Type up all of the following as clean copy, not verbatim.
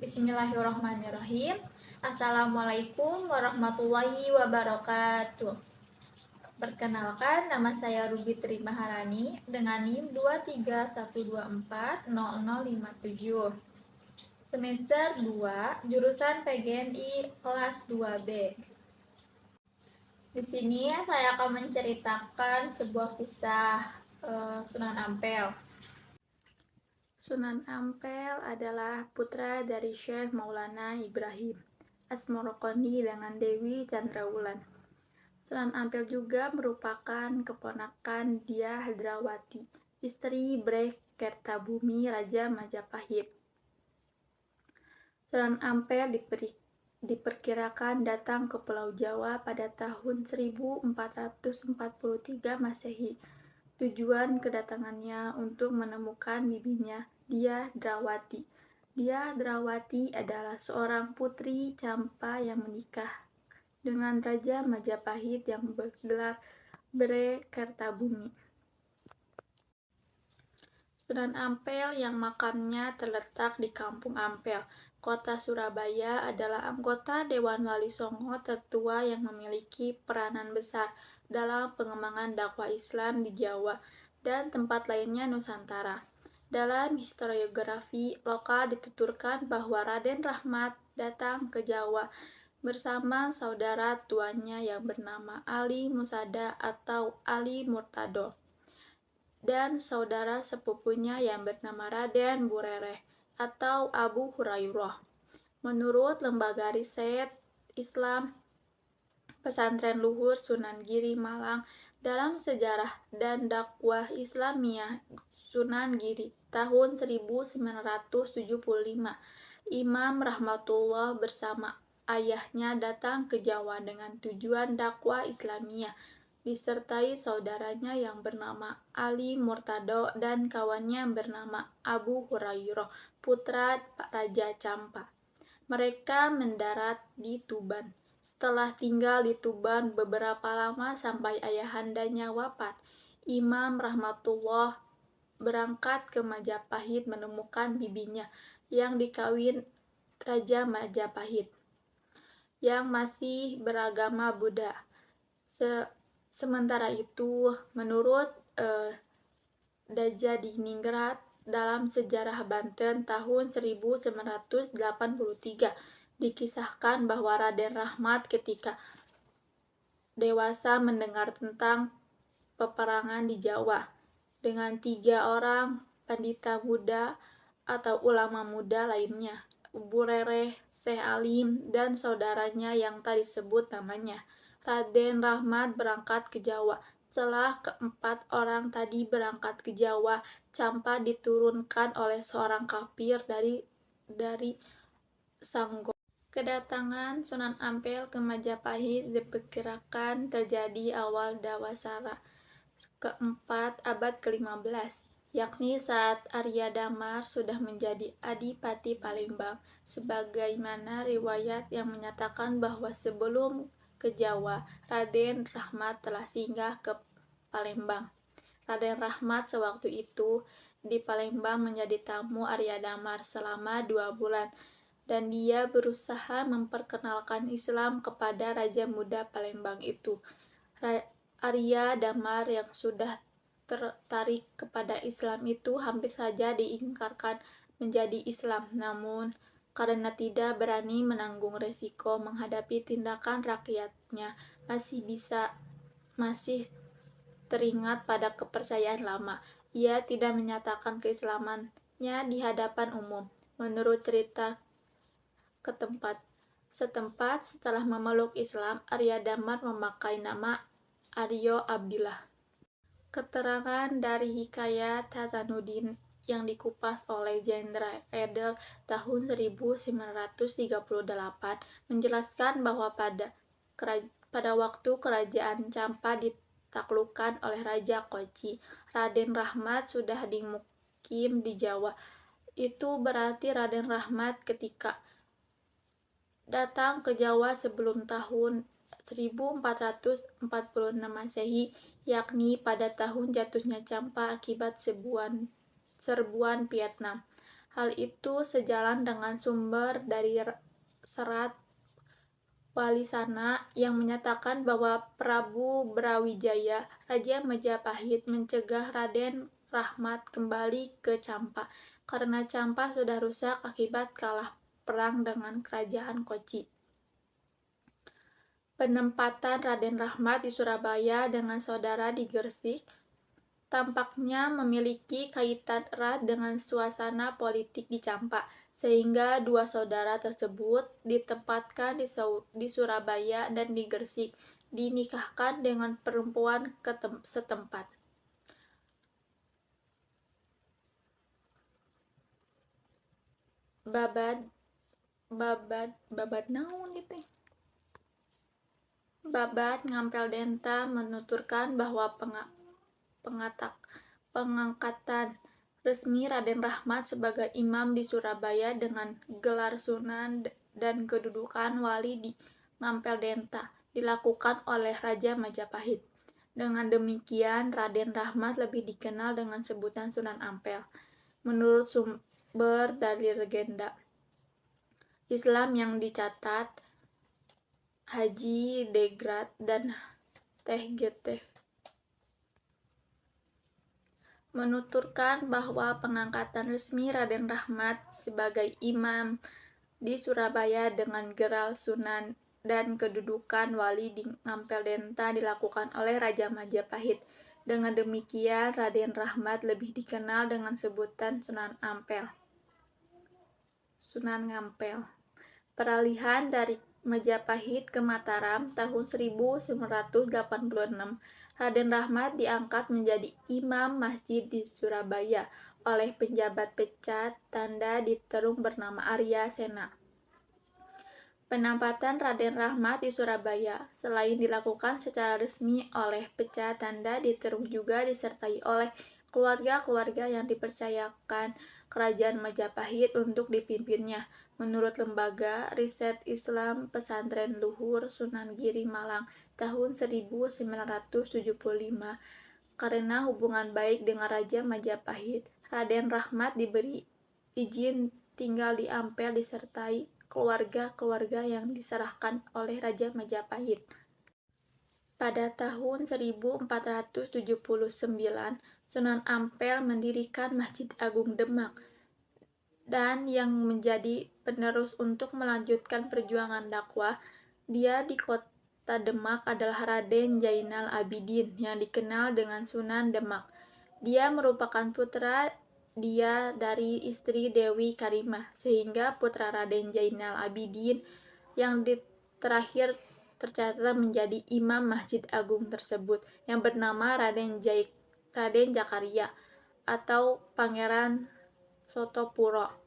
Bismillahirrahmanirrahim. Assalamualaikum warahmatullahi wabarakatuh. Perkenalkan, nama saya Ruby Tri Maharani dengan NIM 231240057. Semester 2, jurusan PGMI kelas 2B. Di sini saya akan menceritakan sebuah kisah Sunan Ampel. Sunan Ampel adalah putra dari Syekh Maulana Ibrahim Asmoroqoni dengan Dewi Chandrawulan. Sunan Ampel juga merupakan keponakan Dyah Hadrawati, istri Breh Kertabumi Raja Majapahit. Sunan Ampel diperkirakan datang ke Pulau Jawa pada tahun 1443 Masehi. Tujuan kedatangannya untuk menemukan bibinya, Dyah Drawati. Dyah Drawati adalah seorang putri Campa yang menikah dengan Raja Majapahit yang bergelar Bre Kertabumi. Sunan Ampel yang makamnya terletak di Kampung Ampel, Kota Surabaya, adalah anggota Dewan Wali Songo tertua yang memiliki peranan besar dalam pengembangan dakwah Islam di Jawa dan tempat lainnya Nusantara. Dalam historiografi lokal dituturkan bahwa Raden Rahmat datang ke Jawa bersama saudara tuanya yang bernama Ali Musada atau Ali Murtado dan saudara sepupunya yang bernama Raden Burereh atau Abu Hurairah. Menurut lembaga riset Islam Pesantren Luhur Sunan Giri Malang dalam sejarah dan dakwah Islamiyah Sunan Giri tahun 1975, Imam Rahmatullah bersama ayahnya datang ke Jawa dengan tujuan dakwah Islamiyah disertai saudaranya yang bernama Ali Murtado dan kawannya yang bernama Abu Hurairah, putra Raja Campa. Mereka mendarat di Tuban. Setelah tinggal di Tuban beberapa lama sampai ayahandanya wafat, Imam Rahmatullah berangkat ke Majapahit menemukan bibinya yang dikawin Raja Majapahit yang masih beragama Buddha. Sementara itu, menurut Djadiningrat dalam Sejarah Banten tahun 1983 dikisahkan bahwa Raden Rahmat ketika dewasa mendengar tentang peperangan di Jawa dengan 3 orang pandita muda atau ulama muda lainnya, Burereh, Syekh Alim, dan saudaranya yang tadi disebut namanya. Raden Rahmat berangkat ke Jawa. Setelah keempat orang tadi berangkat ke Jawa, Campa diturunkan oleh seorang kafir dari Sanggau. Kedatangan Sunan Ampel ke Majapahit diperkirakan terjadi awal Dawasara keempat abad ke-15, yakni saat Arya Damar sudah menjadi Adipati Palembang, sebagaimana riwayat yang menyatakan bahwa sebelum ke Jawa, Raden Rahmat telah singgah ke Palembang. Raden Rahmat sewaktu itu di Palembang menjadi tamu Arya Damar selama 2 bulan, dan dia berusaha memperkenalkan Islam kepada Raja Muda Palembang itu. Arya Damar yang sudah tertarik kepada Islam itu hampir saja diingkarkan menjadi Islam, namun karena tidak berani menanggung resiko menghadapi tindakan rakyatnya, masih teringat pada kepercayaan lama. Ia tidak menyatakan keislamannya di hadapan umum. Menurut cerita setempat, setelah memeluk Islam, Arya Damar memakai nama Aryo Abdillah. Keterangan dari Hikayat Hasanuddin yang dikupas oleh Jenderal Edel tahun 1938 menjelaskan bahwa pada waktu kerajaan Campa ditaklukkan oleh Raja Koci, Raden Rahmat sudah dimukim di Jawa. Itu berarti Raden Rahmat ketika datang ke Jawa sebelum tahun 1446 Masehi, yakni pada tahun jatuhnya Campa akibat serbuan Vietnam. Hal itu sejalan dengan sumber dari serat Walisana yang menyatakan bahwa Prabu Brawijaya, Raja Majapahit, mencegah Raden Rahmat kembali ke Campa karena Campa sudah rusak akibat kalah perang dengan kerajaan Kochi. Penempatan Raden Rahmat di Surabaya dengan saudara di Gresik tampaknya memiliki kaitan erat dengan suasana politik di Campa, sehingga dua saudara tersebut ditempatkan di Surabaya dan di Gresik, dinikahkan dengan perempuan setempat. Babad babad babad naon gitu. Babad Ngampel Denta menuturkan bahwa pengangkatan resmi Raden Rahmat sebagai imam di Surabaya dengan gelar Sunan dan kedudukan wali di Ngampel Denta dilakukan oleh Raja Majapahit. Dengan demikian, Raden Rahmat lebih dikenal dengan sebutan Sunan Ampel. Menurut sumber dari legenda Islam yang dicatat Haji Degrat dan TGT menuturkan bahwa pengangkatan resmi Raden Rahmat sebagai imam di Surabaya dengan gelar Sunan dan kedudukan wali di Ngampel Denta dilakukan oleh Raja Majapahit. Dengan demikian, Raden Rahmat lebih dikenal dengan sebutan Sunan Ampel. Sunan Ngampel. Peralihan dari Majapahit ke Mataram tahun 1986, Raden Rahmat diangkat menjadi imam masjid di Surabaya oleh penjabat pecat tanda di Terung bernama Arya Sena. Penempatan Raden Rahmat di Surabaya selain dilakukan secara resmi oleh pecat tanda di Terung juga disertai oleh keluarga-keluarga yang dipercayakan Kerajaan Majapahit untuk dipimpinnya. Menurut Lembaga Riset Islam Pesantren Luhur Sunan Giri Malang tahun 1975, karena hubungan baik dengan Raja Majapahit, Raden Rahmat diberi izin tinggal di Ampel disertai keluarga-keluarga yang diserahkan oleh Raja Majapahit. Pada tahun 1479, Sunan Ampel mendirikan Masjid Agung Demak, dan yang menjadi penerus untuk melanjutkan perjuangan dakwah dia di kota Demak adalah Raden Zainal Abidin yang dikenal dengan Sunan Demak. Dia merupakan putra dia dari istri Dewi Karimah, sehingga putra Raden Zainal Abidin yang terakhir tercatat menjadi imam Masjid Agung tersebut yang bernama Raden Zakaria atau Pangeran Sotopuro.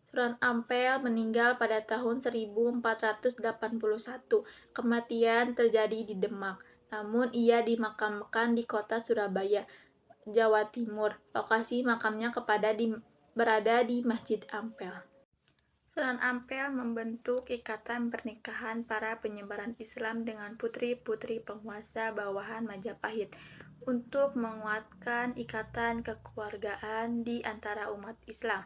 Sunan Ampel meninggal pada tahun 1481. Kematian terjadi di Demak, namun ia dimakamkan di kota Surabaya, Jawa Timur. Lokasi makamnya berada di Masjid Ampel. Sunan Ampel membentuk ikatan pernikahan para penyebaran Islam dengan putri-putri penguasa bawahan Majapahit untuk menguatkan ikatan kekeluargaan di antara umat Islam.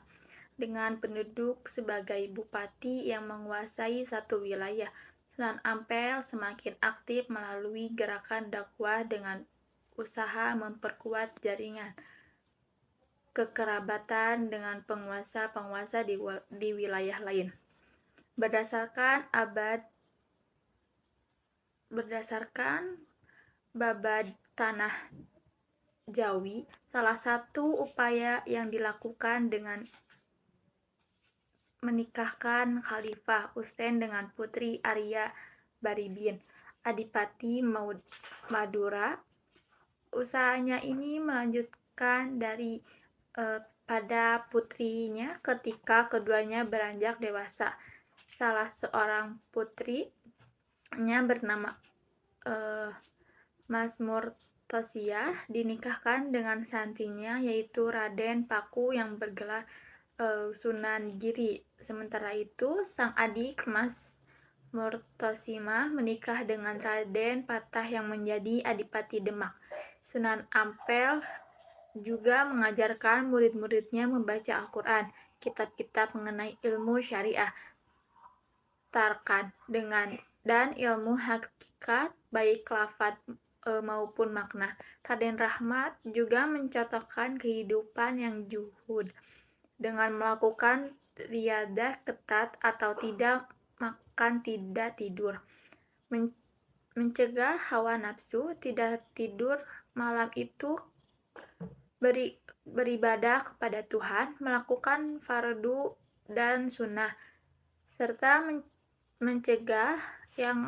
Dengan penduduk sebagai bupati yang menguasai satu wilayah, Sunan Ampel semakin aktif melalui gerakan dakwah dengan usaha memperkuat jaringan kekerabatan dengan penguasa-penguasa di wilayah lain. Berdasarkan Babad Tanah Jawi, salah satu upaya yang dilakukan dengan menikahkan Khalifah Husain dengan putri Arya Baribin, Adipati Madura. Usahanya ini melanjutkan dari pada putrinya ketika keduanya beranjak dewasa. Salah seorang putrinya bernama Masmur Tosiah dinikahkan dengan santrinya yaitu Raden Paku yang bergelar Sunan Giri. Sementara itu, sang adik Mas Murtosimah menikah dengan Raden Patah yang menjadi Adipati Demak. Sunan Ampel juga mengajarkan murid-muridnya membaca Al-Quran. kitab-kitab mengenai ilmu syariah, tarkan dan ilmu hakikat baik lafaz maupun makna. Raden Rahmat juga mencontohkan kehidupan yang zuhud dengan melakukan riyadah ketat atau tidak makan, tidak tidur, mencegah hawa nafsu, tidak tidur malam itu, beribadah kepada Tuhan, melakukan fardu dan sunnah, serta mencegah yang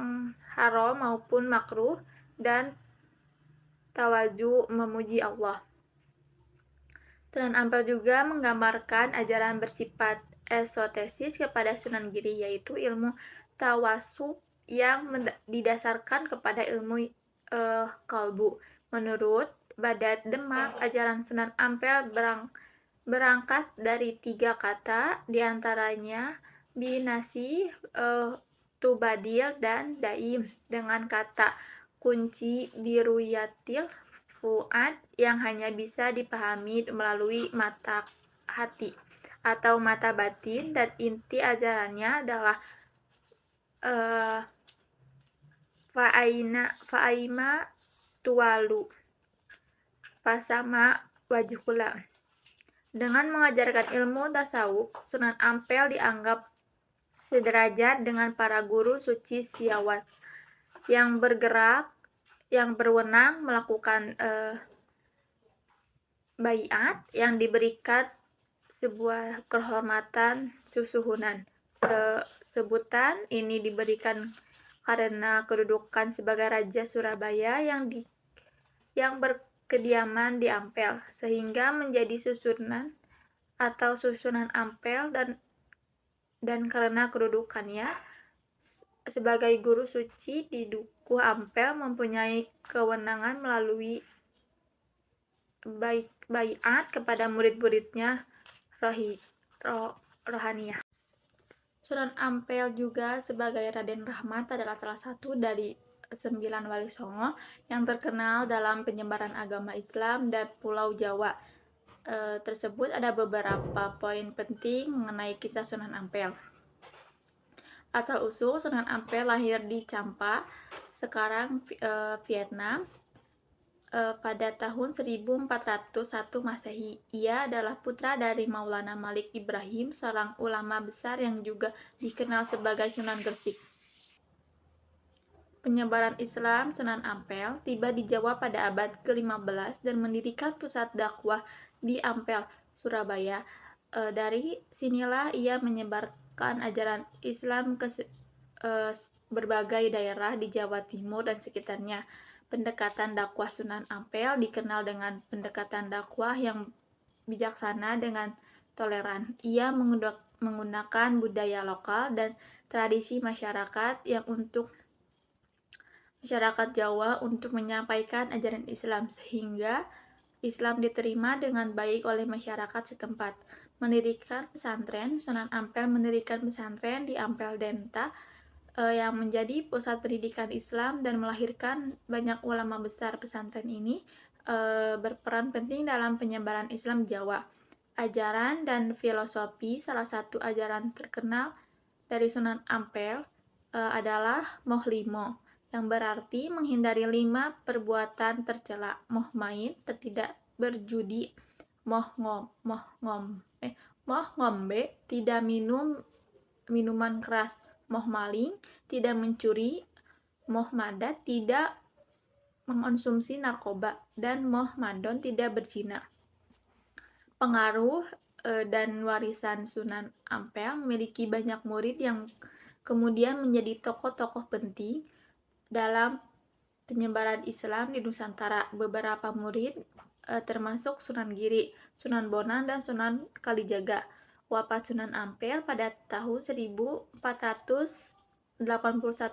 haram maupun makruh, dan tawaju memuji Allah. Sunan Ampel juga menggambarkan ajaran bersifat esoteris kepada Sunan Giri, yaitu ilmu tawasuf yang didasarkan kepada ilmu kalbu. Menurut Badat Demak, ajaran Sunan Ampel berangkat dari 3 kata, diantaranya binasi, tubadil, dan daim, dengan kata kunci biruyatil fuad yang hanya bisa dipahami melalui mata hati atau mata batin, dan inti ajarannya adalah fa'aima tuwalu fasama wajhula. Dengan mengajarkan ilmu tasawuf, Sunan Ampel dianggap sederajat dengan para guru suci Siawas yang berwenang melakukan baiat yang diberikan sebuah kehormatan susuhunan. Sebutan ini diberikan karena kedudukan sebagai Raja Surabaya yang berkediaman di Ampel, sehingga menjadi susunan atau Susunan Ampel, dan karena kedudukannya sebagai guru suci di Dukuh Ampel mempunyai kewenangan melalui baiat kepada murid-muridnya rohaniyah. Sunan Ampel juga sebagai Raden Rahmat adalah salah satu dari 9 wali songo yang terkenal dalam penyebaran agama Islam dan Pulau Jawa. Tersebut ada beberapa poin penting mengenai kisah Sunan Ampel. Asal-usul Sunan Ampel lahir di Champa, sekarang Vietnam, pada tahun 1401 Masehi. Ia adalah putra dari Maulana Malik Ibrahim, seorang ulama besar yang juga dikenal sebagai Sunan Gresik. Penyebaran Islam Sunan Ampel tiba di Jawa pada abad ke-15 dan mendirikan pusat dakwah di Ampel, Surabaya. Dari sinilah ia menyebarkan ajaran Islam ke berbagai daerah di Jawa Timur dan sekitarnya. Pendekatan dakwah Sunan Ampel dikenal dengan pendekatan dakwah yang bijaksana dengan toleran. Ia menggunakan budaya lokal dan tradisi masyarakat Jawa untuk menyampaikan ajaran Islam, sehingga Islam diterima dengan baik oleh masyarakat setempat. Mendirikan pesantren, Sunan Ampel mendirikan pesantren di Ampel Denta yang menjadi pusat pendidikan Islam dan melahirkan banyak ulama besar. Pesantren ini berperan penting dalam penyebaran Islam di Jawa. Ajaran dan filosofi salah satu ajaran terkenal dari Sunan Ampel adalah Moh Limo, yang berarti menghindari 5 perbuatan tercela. Moh main, tidak berjudi, moh ngombe, tidak minum minuman keras, moh maling, tidak mencuri, moh madat, tidak mengonsumsi narkoba, dan moh madon, tidak berzina. Pengaruh dan warisan Sunan Ampel memiliki banyak murid yang kemudian menjadi tokoh-tokoh penting dalam penyebaran Islam di Nusantara. Beberapa murid termasuk Sunan Giri, Sunan Bonang, dan Sunan Kalijaga. Wafat Sunan Ampel pada tahun 1481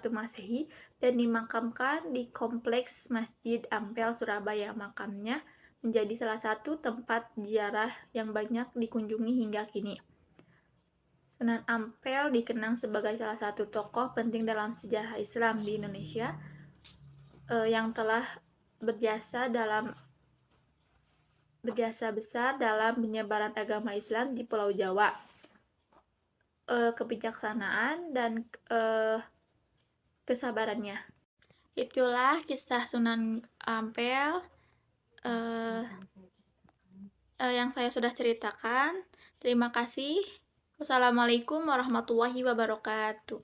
Masehi dan dimakamkan di Kompleks Masjid Ampel, Surabaya. Makamnya menjadi salah satu tempat ziarah yang banyak dikunjungi hingga kini. Sunan Ampel dikenang sebagai salah satu tokoh penting dalam sejarah Islam di Indonesia yang telah berjasa besar dalam penyebaran agama Islam di Pulau Jawa. kebijaksanaan dan kesabarannya. Itulah kisah Sunan Ampel yang saya sudah ceritakan. Terima kasih. Wassalamualaikum warahmatullahi wabarakatuh.